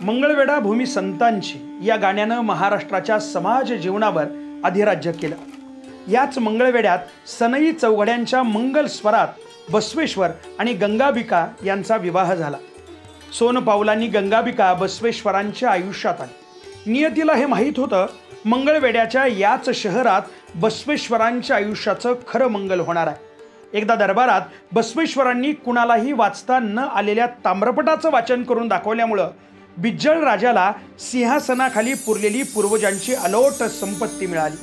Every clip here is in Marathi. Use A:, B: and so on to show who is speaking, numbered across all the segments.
A: मंगळवेढा भूमी संतांची या गाण्यानं महाराष्ट्राच्या समाज जीवनावर अधिराज्य केलं। याच मंगळवेढ्यात सनई चौघड्यांच्या मंगल स्वरात बसवेश्वर आणि गंगाबिका यांचा विवाह झाला। सोनपावलांनी गंगाबिका बसवेश्वरांच्या आयुष्यात आली। नियतीला हे माहीत होतं मंगळवेढ्याच्या याच शहरात बसवेश्वरांच्या आयुष्याचं खरं मंगल होणार आहे। एकदा दरबारात बसवेश्वरांनी कुणालाही वाचता न आलेल्या ताम्रपटाचं वाचन करून दाखवल्यामुळं बिज्जळ राजाला सिंहासनाखाली पुरलेली पूर्वजांची अलोट संपत्ती मिळाली।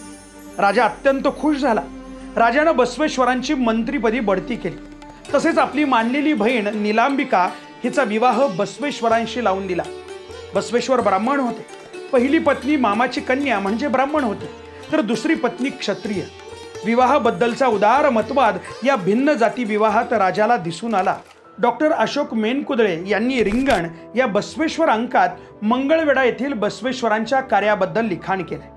A: राजा अत्यंत खुश झाला। राजानं बसवेश्वरांची मंत्रीपदी बढती केली। तसेच आपली मानलेली बहीण निलांबिका हिचा विवाह बसवेश्वरांशी लावून दिला। बसवेश्वर ब्राह्मण होते। पहिली पत्नी मामाची कन्या म्हणजे ब्राह्मण होते, तर दुसरी पत्नी क्षत्रिय। विवाहाबद्दलचा उदार मतवाद या भिन्न जाती विवाहात राजाला दिसून आला। डॉक्टर अशोक मेनकुदळे यांनी रिंगण या बसवेश्वर अंकात मंगळवेढा येथील बसवेश्वरांच्या कार्याबद्दल लिखाण केले।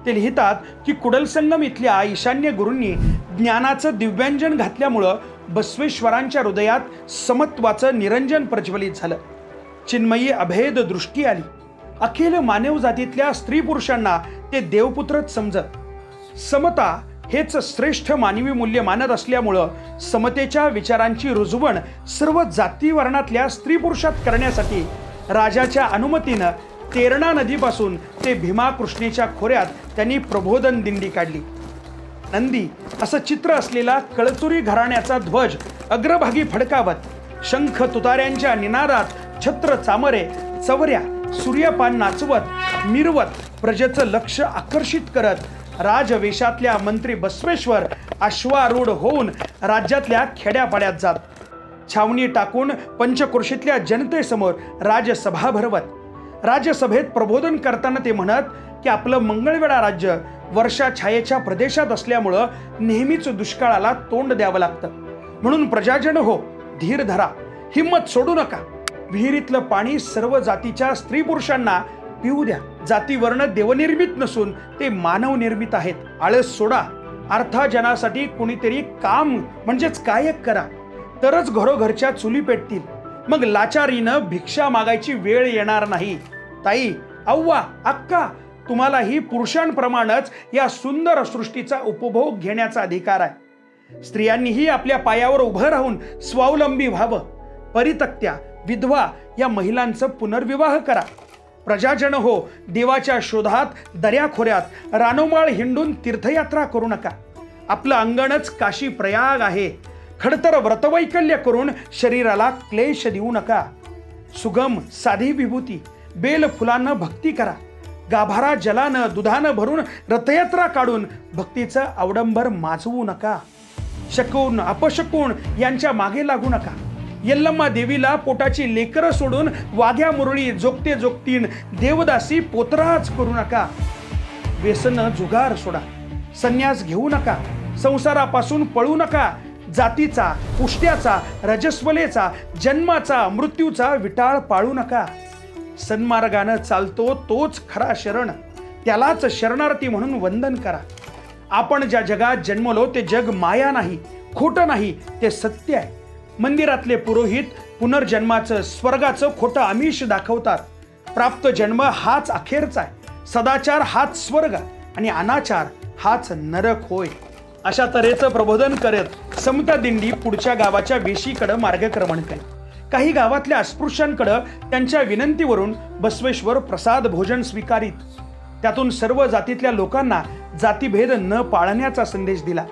A: ते लिहितात की कुडलसंगम इथल्या ईशान्य गुरूंनी ज्ञानाचं दिव्यांजन घातल्यामुळं बसवेश्वरांच्या हृदयात समत्वाचं निरंजन प्रज्वलित झालं। चिन्मयी अभेद दृष्टी आली। अखिल मानव जातीतल्या स्त्री पुरुषांना ते देवपुत्रच समजत। समता हेच श्रेष्ठ मानवी मूल्य मानत असल्यामुळं समतेच्या विचारांची रुजवण सर्व जाती वर्णातल्या स्त्री पुरुषात करण्यासाठी राजाच्या अनुमतीनं तेरणा नदीपासून ते भीमा कृष्णेच्या खोऱ्यात त्यांनी प्रबोधन दिंडी काढली। नंदी असं चित्र असलेला कळचुरी घराण्याचा ध्वज अग्रभागी फडकावत शंख तुतार्यांच्या निनादात छत्र चामरे चवऱ्या सूर्यपान नाचवत मिरवत प्रजेचं लक्ष आकर्षित करत राजवेशातल्या मंत्री बसवेश्वर अश्वारूढ होऊन राज्यातल्या खेड्यापाड्यात जात। छावणी टाकून पंचक्रोशीतल्या जनतेसमोर राजसभा भरवत। राजसभेत प्रबोधन करताना ते म्हणत की आपलं मंगळवेढा राज्य वर्षा छायेच्या प्रदेशात असल्यामुळं नेहमीच दुष्काळाला तोंड द्यावं लागतं। म्हणून प्रजाजन हो, धीर धरा, हिम्मत सोडू नका। विहिरीतलं पाणी सर्व जातीच्या स्त्री पुरुषांना पिऊ द्या। जाती वर्ण देवनिर्मित नसून ते मानव निर्मित आहेत। आळस सोडा। अर्थाजनासाठी कुणीतरी काम म्हणजेच कायक करा, तरच घरोघरच्या चुली पेटतील। मग लाचारीनं भिक्षा मागायची वेळ येणार नाही। ताई, अव्वा, अक्का, तुम्हालाही पुरुषांप्रमाणेच या सुंदर सृष्टीचा उपभोग घेण्याचा अधिकार आहे। स्त्रियांनीही आपल्या पायावर उभं राहून स्वावलंबी व्हावं। परितक्त्या, विधवा या महिलांचं पुनर्विवाह करा। प्रजाजन हो, देवाच्या शोधात दर्याखोऱ्यात रानोमाळ हिंडून तीर्थयात्रा करू नका। आपलं अंगणच काशी प्रयाग आहे। खडतर व्रतवैकल्य करून शरीराला क्लेश देऊ नका। सुगम साधी विभूती बेल फुलानं भक्ती करा। गाभारा जलानं दुधानं भरून रथयात्रा काढून भक्तीचं अवडंबर माजवू नका। शकून अपशकून यांच्या मागे लागू नका। यल्लम्मा देवीला पोटाची लेकरं सोडून वाघ्या मुरळी जोगते जोगतीन देवदासी पोतराज करू नका। व्यसन जुगार सोडा। संन्यास घेऊ नका। संसारापासून पळू नका। जातीचा, पुष्ट्याचा, रजस्वलेचा, जन्माचा, मृत्यूचा विटाळ पाळू नका। सन्मार्गानं चालतो तोच खरा शरण, त्यालाच शरणार्थी म्हणून वंदन करा। आपण ज्या जगात जन्मलो ते जग माया नाही, खोटं नाही, ते सत्य आहे। मंदिरातले पुरोहित पुनर्जन्माचं स्वर्गाचं खोटं आमिष दाखवतात। प्राप्त जन्म हाच अखेरचा आहे। सदाचार हाच स्वर्ग आणि अनाचार हाच नरक होय। अशा तऱ्हेचं प्रबोधन करत समता दिंडी पुढच्या गावाच्या वेशीकडे मार्गक्रमण केलं। काही गावातल्या अस्पृश्यांकडे त्यांच्या विनंतीवरून बसवेश्वर प्रसाद भोजन स्वीकारित। त्यातून सर्व जातीतल्या लोकांना जातीभेद न पाळण्याचा संदेश दिला।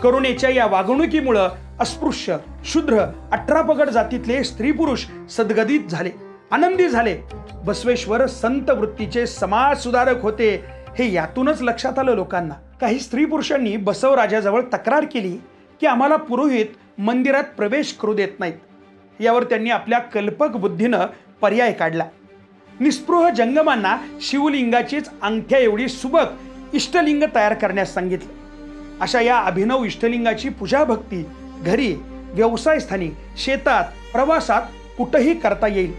A: करुणेच्या या वागणुकीमुळे अस्पृश्य, शूद्र, 18 पगड जातीतले स्त्री पुरुष सद्गदित झाले, आनंदी झाले। बसवेश्वर संत वृत्तीचे समाज सुधारक होते हे यातूनच लक्षात आलं लोकांना। काही स्त्री पुरुषांनी बसवराजाजवळ तक्रार केली की आम्हाला पुरोहित मंदिरात प्रवेश करू देत नाहीत। यावर त्यांनी आपल्या कल्पक बुद्धीनं पर्याय काढला। निस्पृह जंगमांना शिवलिंगाचीच अंगठ्या एवढी सुबक इष्टलिंग तयार करण्यास सांगितलं। अशा या अभिनव इष्टलिंगाची पूजा भक्ती घरी, व्यवसायस्थानी, शेतात, प्रवासात कुठेही करता येईल।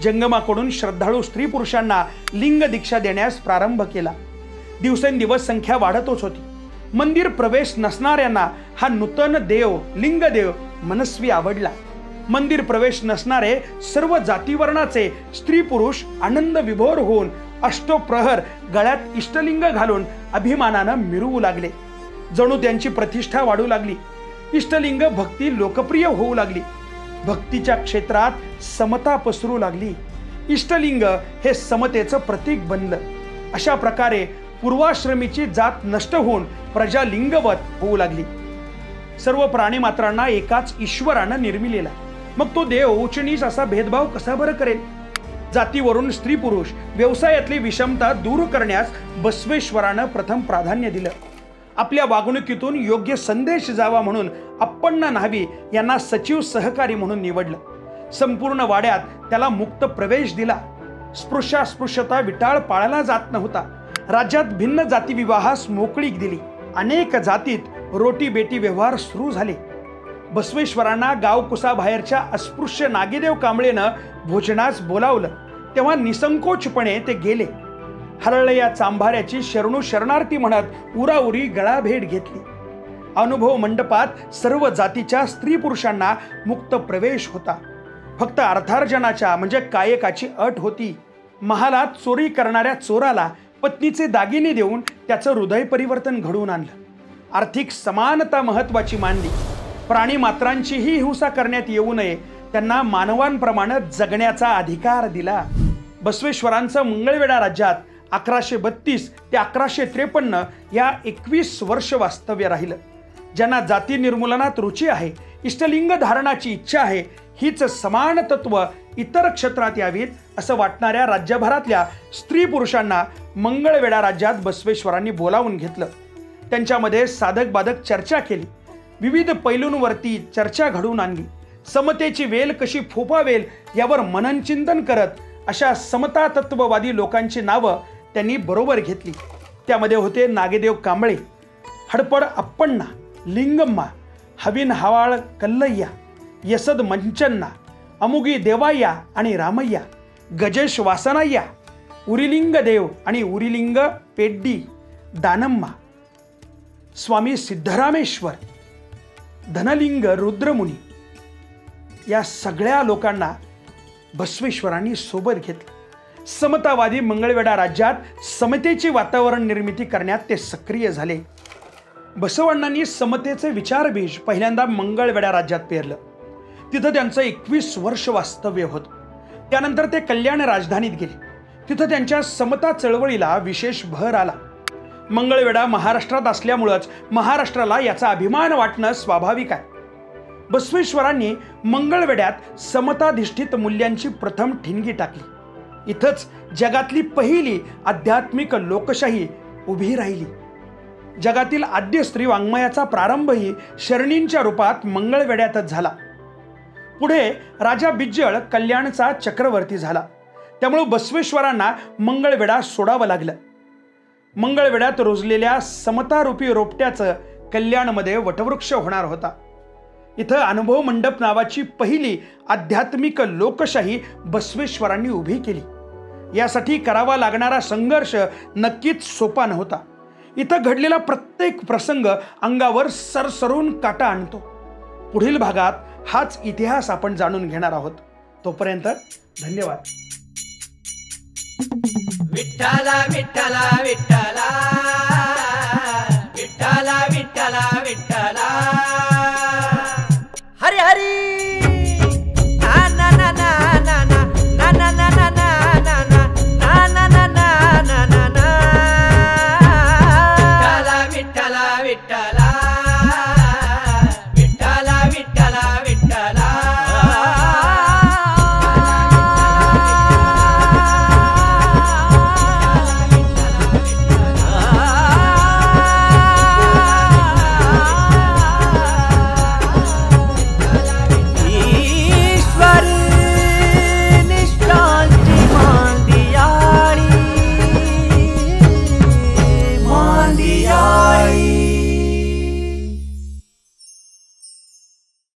A: जंगमाकडून श्रद्धाळू स्त्री पुरुषांना लिंग दीक्षा देण्यास प्रारंभ केला। दिवसेंदिवस संख्या वाढतच होती। मंदिर प्रवेश नसणाऱ्यांना हा नूतन देव लिंगदेव मनस्वी आवडला। मंदिर प्रवेश नसणारे सर्व जातीवर्णाचे स्त्री पुरुष आनंद विभोर होऊन अष्टप्रहर गळ्यात इष्टलिंग घालून अभिमानानं मिरवू लागले. जणू त्यांची प्रतिष्ठा वाढू लागली. इष्टलिंग भक्ती लोकप्रिय होऊ लागली. भक्तीच्या क्षेत्रात समता पसरू लागली. इष्टलिंग हे समतेचं प्रतीक बनलं. अशा प्रकारे पूर्वाश्रमीची जात नष्ट होऊन प्रजा लिंगवत होऊ लागली. सर्व प्राणीमात्रांना एकाच ईश्वरानं निर्मिलेला. मग तो देव उच्च नीच असा भेदभाव कसा बरं करेल? जातीवरून स्त्री पुरुष व्यवसायातली विषमता दूर करण्यास बसवेश्वरानं प्रथम प्राधान्य दिलं. आपल्या वागणुकीतून योग्य संदेश जावा म्हणून अप्पण्णा न्हावी यांना सचिव सहकारी म्हणून निवडलं. संपूर्ण वाड्यात त्याला मुक्त प्रवेश दिला. स्पृश्यास्पृश्यता विटाळ पाळला जात नव्हता. राज्यात भिन्न जाती विवाहास मोकळीक दिली. अनेक जातीत रोटी बेटी व्यवहार सुरू झाले. बसवेश्वरांना गावकुसाबाहेरच्या अस्पृश्य नागेदेव कांबळेनं भोजनास बोलावलं तेव्हा निसंकोचपणे ते गेले. हरळया चांभाऱ्याची शरणू शरणार्थी म्हणत उराउरी गळाभेट घेतली. अनुभव मंडपात सर्व जातीच्या स्त्री पुरुषांना मुक्त प्रवेश होता. फक्त अर्थार्जनाच्या म्हणजे कायकाची अट होती. महालात चोरी करणाऱ्या चोराला पत्नीचे दागिने देऊन त्याचं हृदय परिवर्तन घडवून आणलं. आर्थिक समानता महत्वाची मानली. प्राणी मात्रांचीही हिंसा करण्यात येऊ नये, त्यांना मानवांप्रमाणे जगण्याचा अधिकार दिला. बसवेश्वरांचं मंगळवेढा राज्यात 1132 ते 1153 या 21 वर्ष वास्तव्य राहिलं. ज्यांना जाती निर्मूलनात रुची आहे, इष्टलिंग धारणाची इच्छा आहे, हीच समान तत्व इतर क्षेत्रात यावीत असं वाटणाऱ्या राज्यभरातल्या स्त्री पुरुषांना मंगळवेढा राज्यात बसवेश्वरांनी बोलावून घेतलं. त्यांच्यामध्ये साधक बाधक चर्चा केली. विविध पैलूंवरती चर्चा घडवून आणली. समतेची वेल कशी फोपावेल यावर मननचिंतन करत अशा समता तत्ववादी लोकांची नावं त्यांनी बरोबर घेतली. त्यामध्ये होते नागेदेव कांबळे, हडपड अप्पण्णा, लिंगम्मा, हवीन हवाळ कल्लय्या, यसद मंचन्ना, अमुगी देवाय्या आणि रामय्या, गजेश वासनाय्या, उरिलिंग देव आणि उरिलिंग पेड्डी, दानम्मा, स्वामी सिद्धरामेश्वर, धनलिंग रुद्रमुनी या सगळ्या लोकांना बसवेश्वरांनी सोबत घेतलं. समतावादी मंगळवेढा राज्यात समतेची वातावरण निर्मिती करण्यात ते सक्रिय झाले. बसवण्णांनी समतेचे विचारबीज पहिल्यांदा मंगळवेढा राज्यात पेरलं. तिथं त्यांचं 21 वर्ष वास्तव्य होतं. त्यानंतर ते कल्याण राजधानीत गेले. तिथं त्यांच्या समता चळवळीला विशेष भर आला. मंगळवेढा महाराष्ट्रात असल्यामुळंच महाराष्ट्राला याचा अभिमान वाटणं स्वाभाविक आहे. बसवेश्वरांनी मंगळवेढ्यात समताधिष्ठित मूल्यांची प्रथम ठिणगी टाकली. इथंच जगातली पहिली आध्यात्मिक लोकशाही उभी राहिली. जगातील आद्य स्त्री वाङ्मयाचा प्रारंभही शरणींच्या रूपात मंगळवेढ्यातच झाला. पुढे राजा बिज्जळ कल्याणचा चक्रवर्ती झाला. त्यामुळे बसवेश्वरांना मंगळवेढा सोडावं लागलं. मंगळवेढ्यात रुजलेल्या समतारूपी रोपट्याचं कल्याणमध्ये वटवृक्ष होणार होता. इथं अनुभव मंडप नावाची पहिली आध्यात्मिक लोकशाही बसवेश्वरांनी उभी केली. यासाठी करावा लागणारा संघर्ष नक्कीच सोपा नव्हता. इथं घडलेला प्रत्येक प्रसंग अंगावर सरसरून काटा आणतो. पुढील भागात हाच इतिहास आपण जाणून घेणार आहोत. तोपर्यंत धन्यवाद.
B: विठ्ठला विठ्ठला विठ्ठला विठ्ठला विठ्ठला विठ्ठला